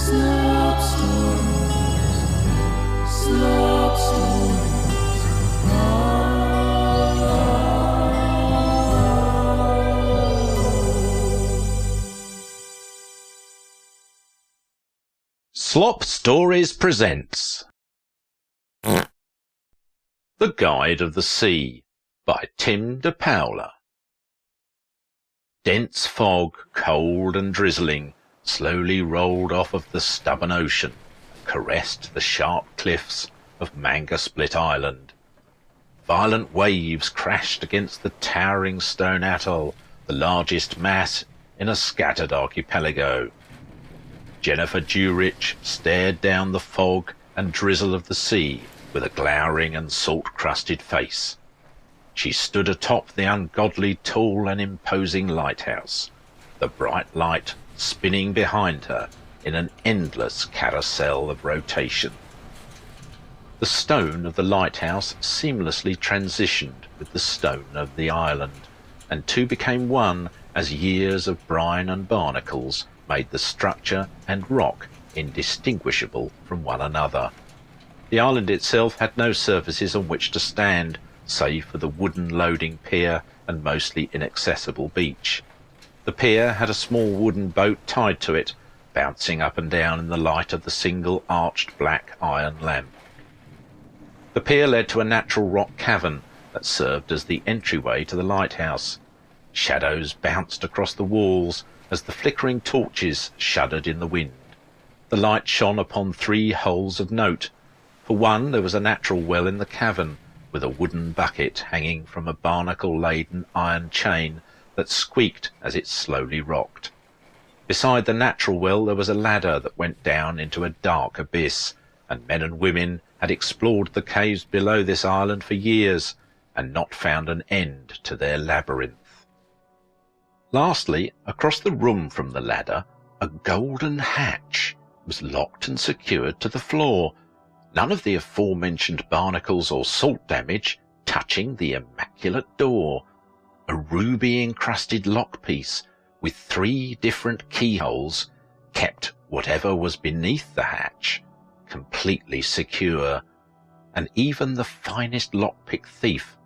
Slop stories. Slop stories. Slop Stories presents The Guide of the Sea by Tim DePaola. Dense fog, cold and drizzling, slowly rolled off of the stubborn ocean and caressed the sharp cliffs of Manga Split Island. Violent waves crashed against the towering stone atoll, the largest mass in a scattered archipelago. Jennifer Durich stared down the fog and drizzle of the sea with a glowering and salt-crusted face. She stood atop the ungodly tall and imposing lighthouse, the bright light spinning behind her in an endless carousel of rotation. The stone of the lighthouse seamlessly transitioned with the stone of the island, and two became one as years of brine and barnacles made the structure and rock indistinguishable from one another. The island itself had no surfaces on which to stand, save for the wooden loading pier and mostly inaccessible beach. The pier had a small wooden boat tied to it, bouncing up and down in the light of the single arched black iron lamp. The pier led to a natural rock cavern that served as the entryway to the lighthouse. Shadows bounced across the walls as the flickering torches shuddered in the wind. The light shone upon three holes of note. For one, there was a natural well in the cavern, with a wooden bucket hanging from a barnacle-laden iron chain that squeaked as it slowly rocked. Beside the natural well there was a ladder that went down into a dark abyss, and men and women had explored the caves below this island for years, and not found an end to their labyrinth. Lastly, across the room from the ladder, a golden hatch was locked and secured to the floor, none of the aforementioned barnacles or salt damage touching the immaculate door. A ruby-encrusted lockpiece with 3 different keyholes kept whatever was beneath the hatch completely secure, and even the finest lockpick thief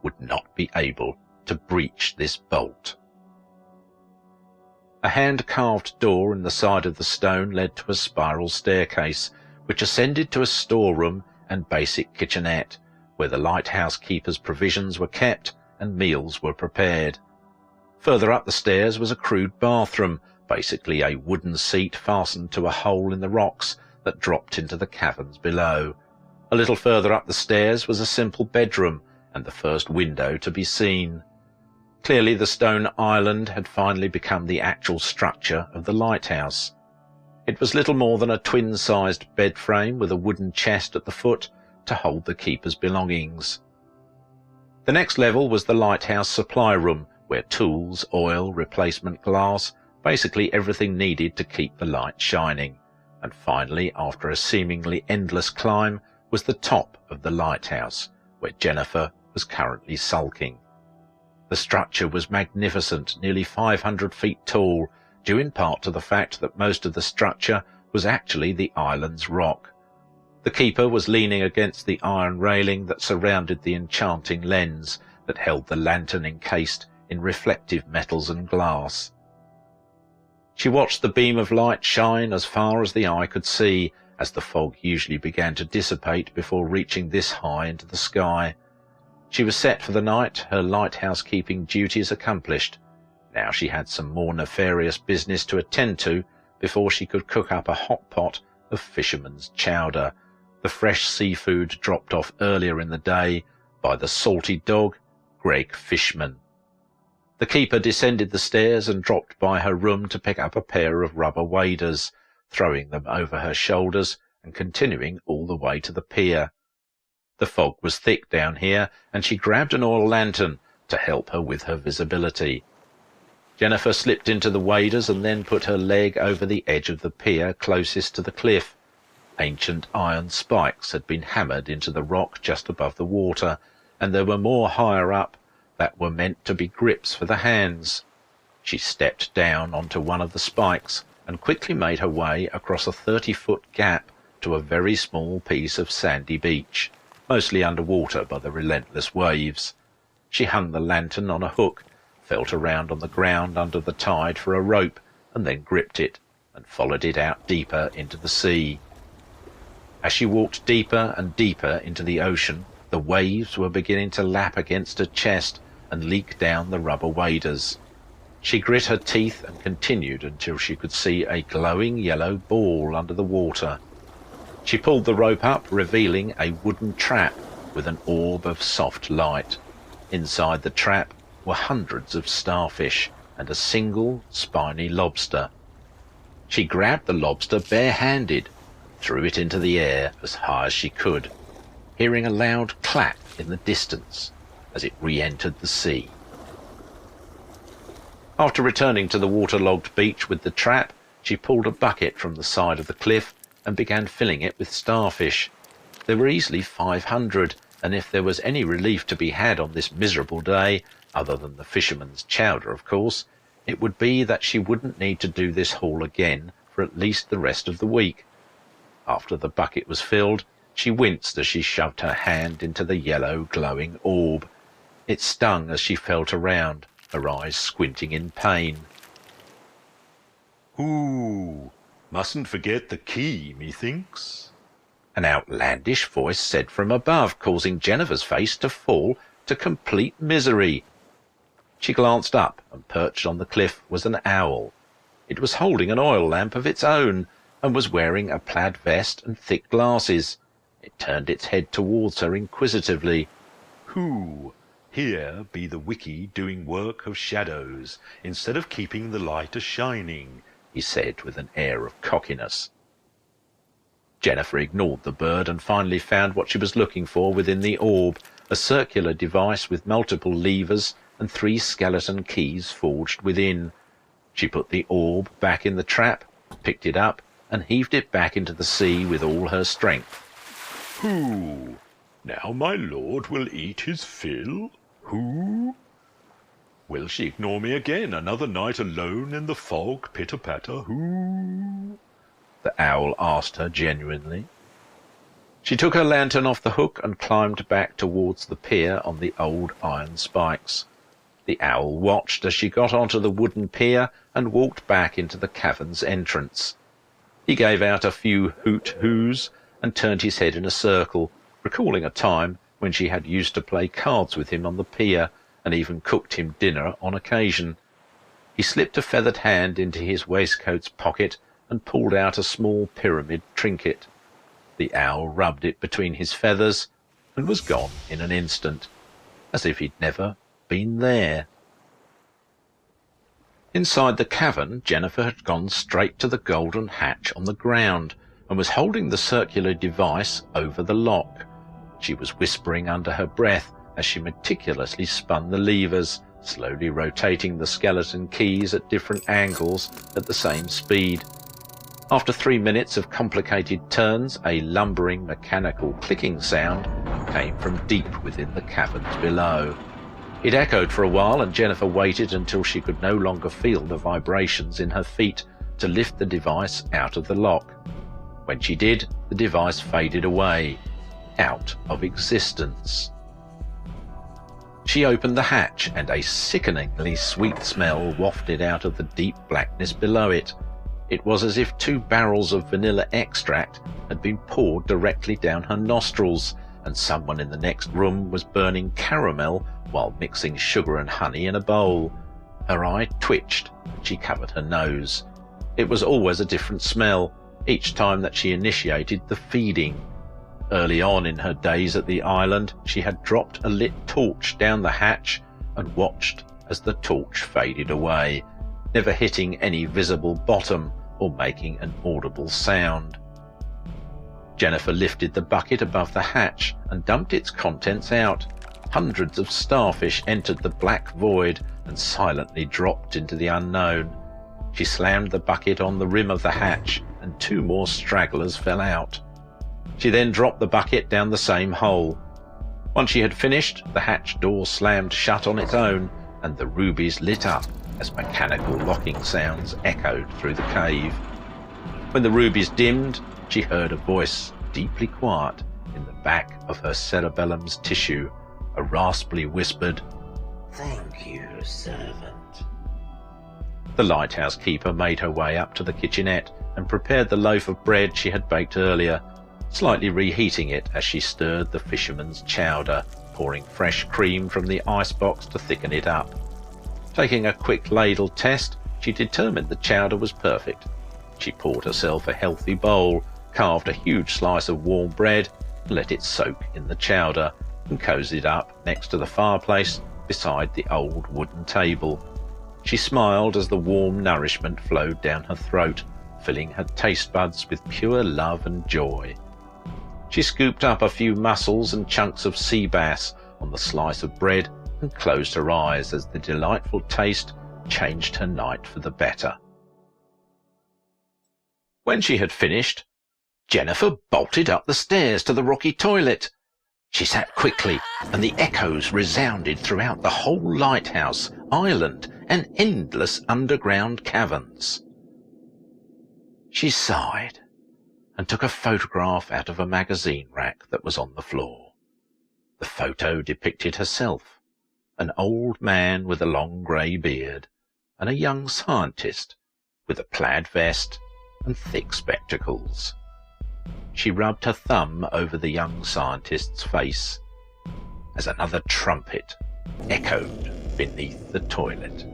would not be able to breach this bolt. A hand-carved door in the side of the stone led to a spiral staircase, which ascended to a storeroom and basic kitchenette, where the lighthouse keeper's provisions were kept and meals were prepared. Further up the stairs was a crude bathroom, basically a wooden seat fastened to a hole in the rocks that dropped into the caverns below. A little further up the stairs was a simple bedroom and the first window to be seen. Clearly the stone island had finally become the actual structure of the lighthouse. It was little more than a twin-sized bed frame with a wooden chest at the foot to hold the keeper's belongings. The next level was the lighthouse supply room, where tools, oil, replacement glass, basically everything needed to keep the light shining. And finally, after a seemingly endless climb, was the top of the lighthouse, where Jennifer was currently sulking. The structure was magnificent, nearly 500 feet tall, due in part to the fact that most of the structure was actually the island's rock. The keeper was leaning against the iron railing that surrounded the enchanting lens that held the lantern encased in reflective metals and glass. She watched the beam of light shine as far as the eye could see, as the fog usually began to dissipate before reaching this high into the sky. She was set for the night, her lighthouse-keeping duties accomplished. Now she had some more nefarious business to attend to before she could cook up a hot pot of fisherman's chowder, the fresh seafood dropped off earlier in the day by the salty dog, Greg Fishman. The keeper descended the stairs and dropped by her room to pick up a pair of rubber waders, throwing them over her shoulders and continuing all the way to the pier. The fog was thick down here, and she grabbed an oil lantern to help her with her visibility. Jennifer slipped into the waders and then put her leg over the edge of the pier closest to the cliff. Ancient iron spikes had been hammered into the rock just above the water, and there were more higher up that were meant to be grips for the hands. She stepped down onto one of the spikes and quickly made her way across a 30-foot gap to a very small piece of sandy beach, mostly under water by the relentless waves. She hung the lantern on a hook, felt around on the ground under the tide for a rope, and then gripped it and followed it out deeper into the sea. As she walked deeper and deeper into the ocean, the waves were beginning to lap against her chest and leak down the rubber waders. She grit her teeth and continued until she could see a glowing yellow ball under the water. She pulled the rope up, revealing a wooden trap with an orb of soft light. Inside the trap were hundreds of starfish and a single spiny lobster. She grabbed the lobster bare-handed and threw it into the air as high as she could, hearing a loud clap in the distance as it re-entered the sea. After returning to the waterlogged beach with the trap, she pulled a bucket from the side of the cliff and began filling it with starfish. There were easily 500, and if there was any relief to be had on this miserable day, other than the fisherman's chowder, of course, it would be that she wouldn't need to do this haul again for at least the rest of the week. After the bucket was filled, she winced as she shoved her hand into the yellow glowing orb. It stung as she felt around, her eyes squinting in pain. "Ooh, mustn't forget the key, methinks," an outlandish voice said from above, causing Jennifer's face to fall to complete misery. She glanced up, and perched on the cliff was an owl. It was holding an oil lamp of its own, and was wearing a plaid vest and thick glasses. It turned its head towards her inquisitively. "Who? Here be the wiki doing work of shadows, instead of keeping the light a-shining," he said with an air of cockiness. Jennifer ignored the bird and finally found what she was looking for within the orb, a circular device with multiple levers and 3 skeleton keys forged within. She put the orb back in the trap, picked it up, and heaved it back into the sea with all her strength. "Who? Now my lord will eat his fill? Who? Will she ignore me again another night alone in the fog, pitter-patter? Who?" the owl asked her genuinely. She took her lantern off the hook and climbed back towards the pier on the old iron spikes. The owl watched as she got onto the wooden pier and walked back into the cavern's entrance. He gave out a few hoot-hoos and turned his head in a circle, recalling a time when she had used to play cards with him on the pier and even cooked him dinner on occasion. He slipped a feathered hand into his waistcoat's pocket and pulled out a small pyramid trinket. The owl rubbed it between his feathers and was gone in an instant, as if he'd never been there. Inside the cavern, Jennifer had gone straight to the golden hatch on the ground and was holding the circular device over the lock. She was whispering under her breath as she meticulously spun the levers, slowly rotating the skeleton keys at different angles at the same speed. After 3 minutes of complicated turns, a lumbering mechanical clicking sound came from deep within the caverns below. It echoed for a while, and Jennifer waited until she could no longer feel the vibrations in her feet to lift the device out of the lock. When she did, the device faded away, out of existence. She opened the hatch, and a sickeningly sweet smell wafted out of the deep blackness below it. It was as if 2 barrels of vanilla extract had been poured directly down her nostrils, and someone in the next room was burning caramel while mixing sugar and honey in a bowl. Her eye twitched, and she covered her nose. It was always a different smell, each time that she initiated the feeding. Early on in her days at the island, she had dropped a lit torch down the hatch and watched as the torch faded away, never hitting any visible bottom or making an audible sound. Jennifer lifted the bucket above the hatch and dumped its contents out. Hundreds of starfish entered the black void and silently dropped into the unknown. She slammed the bucket on the rim of the hatch, and 2 more stragglers fell out. She then dropped the bucket down the same hole. Once she had finished, the hatch door slammed shut on its own, and the rubies lit up as mechanical locking sounds echoed through the cave. When the rubies dimmed, she heard a voice deeply quiet in the back of her cerebellum's tissue, a raspily whispered, "Thank you, servant." The lighthouse keeper made her way up to the kitchenette and prepared the loaf of bread she had baked earlier, slightly reheating it as she stirred the fisherman's chowder, pouring fresh cream from the icebox to thicken it up. Taking a quick ladle test, she determined the chowder was perfect. She poured herself a healthy bowl, carved a huge slice of warm bread, let it soak in the chowder, and cozied up next to the fireplace beside the old wooden table. She smiled as the warm nourishment flowed down her throat, filling her taste buds with pure love and joy. She scooped up a few mussels and chunks of sea bass on the slice of bread and closed her eyes as the delightful taste changed her night for the better. When she had finished, Jennifer bolted up the stairs to the rocky toilet. She sat quickly, and the echoes resounded throughout the whole lighthouse, island, and endless underground caverns. She sighed and took a photograph out of a magazine rack that was on the floor. The photo depicted herself, an old man with a long grey beard, and a young scientist with a plaid vest and thick spectacles. She rubbed her thumb over the young scientist's face as another trumpet echoed beneath the toilet.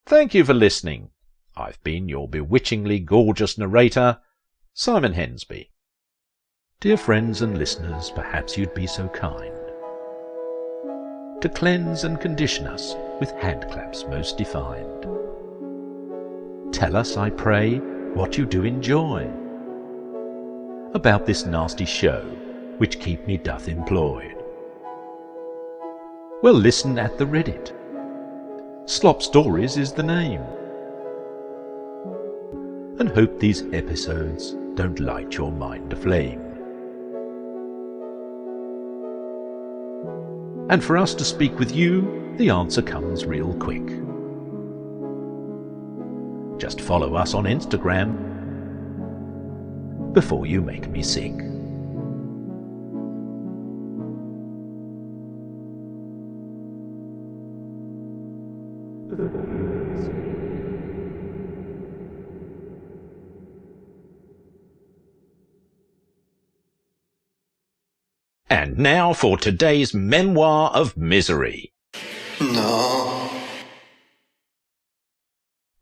Thank you for listening. I've been your bewitchingly gorgeous narrator, Simon Hensby. Dear friends and listeners, perhaps you'd be so kind to cleanse and condition us with handclaps most defined. Tell us, I pray, what you do enjoy about this nasty show which keep me doth employed. Well, listen at the Reddit. Slop Stories is the name. And hope these episodes don't light your mind aflame. And for us to speak with you, the answer comes real quick. Just follow us on Instagram before you make me sick. And now for today's Memoir of Misery. No.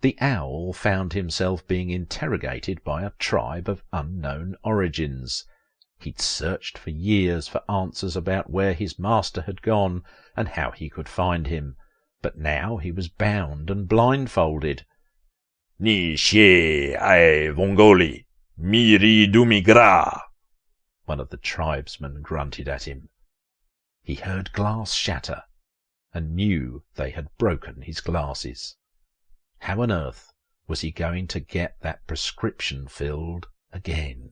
The owl found himself being interrogated by a tribe of unknown origins. He'd searched for years for answers about where his master had gone and how he could find him, but now he was bound and blindfolded. Ni xie ai vongoli, miri dumigra. One of the tribesmen grunted at him. He heard glass shatter, and knew they had broken his glasses. How on earth was he going to get that prescription filled again?